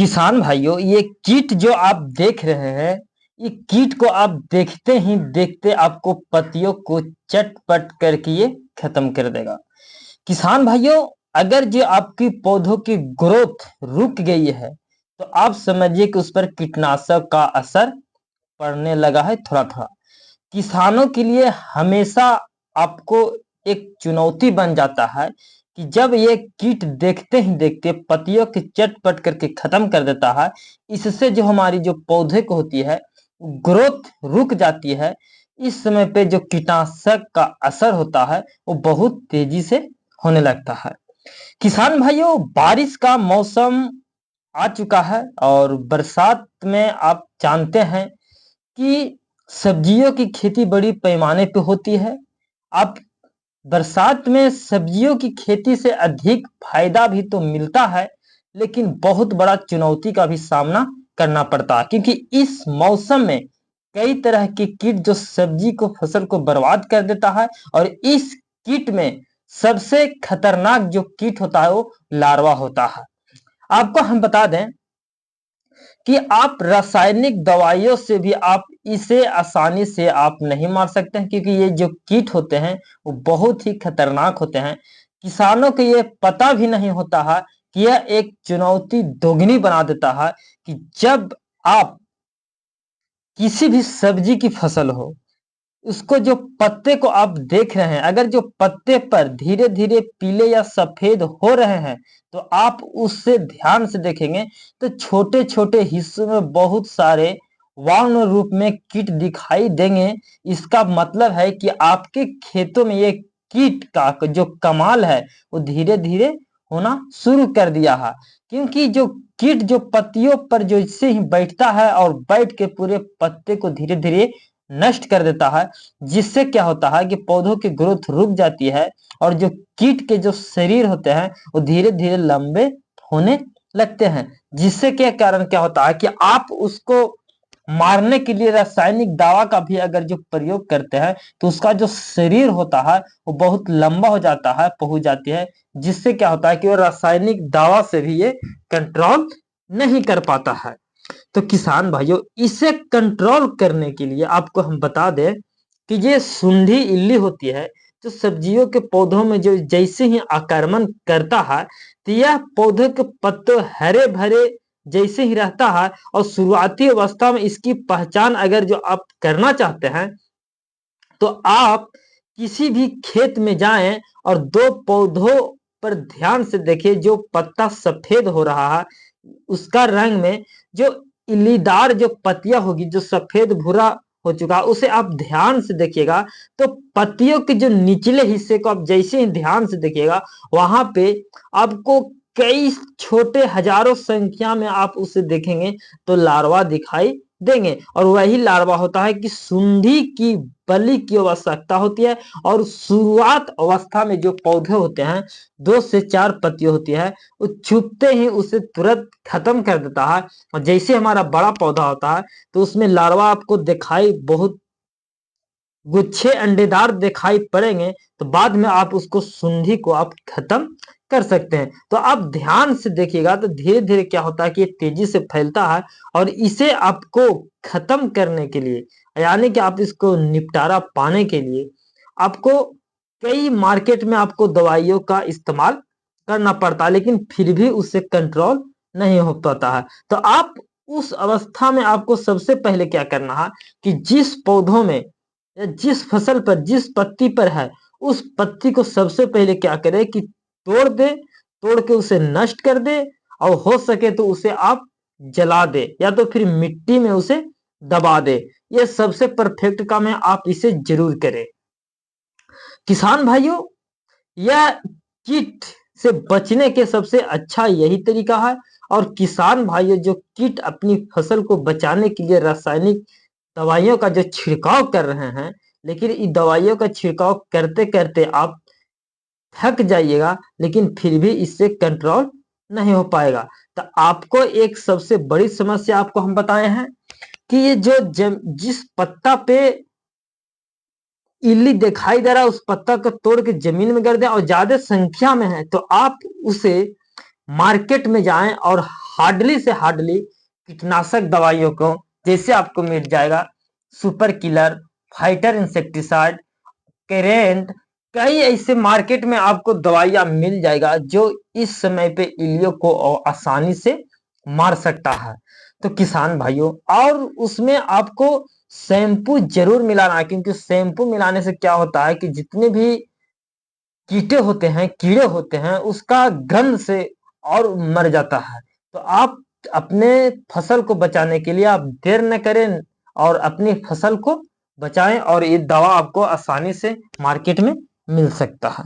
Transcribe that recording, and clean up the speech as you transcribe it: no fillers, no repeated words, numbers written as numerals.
किसान भाइयों, ये कीट जो आप देख रहे हैं, ये कीट को आप देखते ही देखते आपको पत्तियों को चट-पट करके ये खत्म कर देगा। किसान भाइयों, अगर जो आपकी पौधों की ग्रोथ रुक गई है, तो आप समझिए कि उस पर कीटनाशक का असर पड़ने लगा है थोड़ा-थोड़ा। किसानों के लिए हमेशा आपको एक चुनौती बन जाता है कि जब ये कीट देखते ही देखते पत्तियों की चट-पट करके खत्म कर देता है, इससे जो हमारी जो पौधे को होती है, ग्रोथ रुक जाती है। इस समय पे जो कीटनाशक का असर होता है, वो बहुत तेजी से होने लगता है। किसान भाइयों, बारिश का मौसम आ चुका है और बरसात में आप जानते हैं कि सब्जियों की खेती बड़ी पैमाने पे होती है। आप बरसात में सब्जियों की खेती से अधिक फायदा भी तो मिलता है, लेकिन बहुत बड़ा चुनौती का भी सामना करना पड़ता है, क्योंकि इस मौसम में कई तरह के कीट जो सब्जी को फसल को बर्बाद कर देता है। और इस कीट में सबसे खतरनाक जो कीट होता है वो लार्वा होता है। आपको हम बता दें कि आप रासायनिक दवाइयों से भी आप इसे आसानी से आप नहीं मार सकते हैं, क्योंकि ये जो कीट होते हैं वो बहुत ही खतरनाक होते हैं। किसानों को ये पता भी नहीं होता है कि यह एक चुनौती दोगुनी बना देता है कि जब आप किसी भी सब्जी की फसल हो, उसको जो पत्ते को आप देख रहे हैं, अगर जो पत्ते पर धीरे-धीरे पीले या सफेद हो रहे हैं, तो आप उससे ध्यान से देखेंगे तो छोटे-छोटे हिस्सों में बहुत सारे वार्ण रूप में कीट दिखाई देंगे। इसका मतलब है कि आपके खेतों में ये कीट का जो कमाल है, वो धीरे-धीरे होना शुरू कर दिया है। क्योंकि जो कीट जो पत्तियों पर जैसे ही बैठता है और बैठ के पूरे पत्ते को धीरे-धीरे नष्ट कर देता है, जिससे क्या होता है कि पौधों की ग्रोथ रुक जाती है और जो कीट के जो शरीर होते हैं वो धीरे-धीरे लंबे होने लगते हैं। जिससे क्या कारण क्या होता है कि आप उसको मारने के लिए रासायनिक दवा का भी अगर जो प्रयोग करते हैं, तो उसका जो शरीर होता है वो बहुत लंबा हो जाता है, पहुँच जाती है, जिससे क्या होता है कि वो रासायनिक दवा से भी ये कंट्रोल नहीं कर पाता है। तो किसान भाइयों, इसे कंट्रोल करने के लिए आपको हम बता दें कि ये सुंडी इल्ली होती है, जो सब्जियों के पौधों में जो जैसे ही आक्रमण करता है, तो यह पौधे के पत्ते हरे भरे जैसे ही रहता है। और शुरुआती अवस्था में इसकी पहचान अगर जो आप करना चाहते हैं, तो आप किसी भी खेत में जाएं और दो पौधों पर ध्यान से देखिए, जो पत्ता सफेद हो रहा है उसका रंग में जो इल्लीदार जो पत्तियां होगी, जो सफेद भूरा हो चुका है, उसे आप ध्यान से देखिएगा। तो पत्तियों के जो निचले हिस्से को आप जैसे ही ध्यान से देखिएगा, वहां पे आपको कई छोटे हजारों संख्या में आप उसे देखेंगे तो लार्वा दिखाई देंगे। और वही लार्वा होता है कि सुंडी की बलि की आवश्यकता होती है। और शुरुआत अवस्था में जो पौधे होते हैं, 2 से 4 पत्तियां होती है, वो छुपते ही उसे तुरंत खत्म कर देता है। और जैसे हमारा बड़ा पौधा होता है, तो उसमें लार्वा आपको दिखाई बहुत गुच्छे अंडेदार दिखाई पड़ेंगे, तो बाद में आप उसको सुंडी को आप खत्म कर सकते हैं। तो आप ध्यान से देखिएगा तो धीरे धीरे क्या होता है कि ये तेजी से फैलता है। और इसे आपको खत्म करने के लिए, यानी कि आप इसको निपटारा पाने के लिए, आपको कई मार्केट में आपको दवाइयों का इस्तेमाल करना पड़ता है, लेकिन फिर भी उससे कंट्रोल नहीं हो पाता है। तो आप उस अवस्था में आपको सबसे पहले क्या करना है कि जिस पौधों में या जिस फसल पर जिस पत्ती पर है, उस पत्ती को सबसे पहले क्या करे कि तोड़ दे, तोड़ के उसे नष्ट कर दे। और हो सके तो उसे आप जला दे या तो फिर मिट्टी में उसे दबा दे। ये सबसे परफेक्ट काम है, आप इसे जरूर करें। किसान भाइयों, यह कीट से बचने के सबसे अच्छा यही तरीका है। और किसान भाइयों, जो कीट अपनी फसल को बचाने के लिए रासायनिक दवाइयों का जो छिड़काव कर रहे हैं, लेकिन इन दवाइयों का छिड़काव करते करते आप थक जाइएगा, लेकिन फिर भी इससे कंट्रोल नहीं हो पाएगा। तो आपको एक सबसे बड़ी समस्या आपको हम बताए हैं कि ये जो जिस पत्ता पे इल्ली दिखाई दे रहा है, उस पत्ता को तोड़ के जमीन में कर दें और ज्यादा संख्या में है, तो आप उसे मार्केट में जाएं और हार्डली से हार्डली कीटनाशक दवाइयों को जैसे आपको मिल जाएगा super killer, fighter insecticide, current, कई ऐसे मार्केट में आपको दवाइयां मिल जाएगा जो इस समय पे इल्लियों को आसानी से मार सकता है। तो किसान भाइयों, और उसमें आपको शैम्पू जरूर मिलाना है, क्योंकि शैम्पू मिलाने से क्या होता है कि जितने भी कीटे होते हैं, कीड़े होते हैं, उसका गंध से और मर जाता है। तो आप अपने फसल को बचाने के लिए आप देर न करें और अपनी फसल को बचाएं, और ये दवा आपको आसानी से मार्केट में मिल सकता है।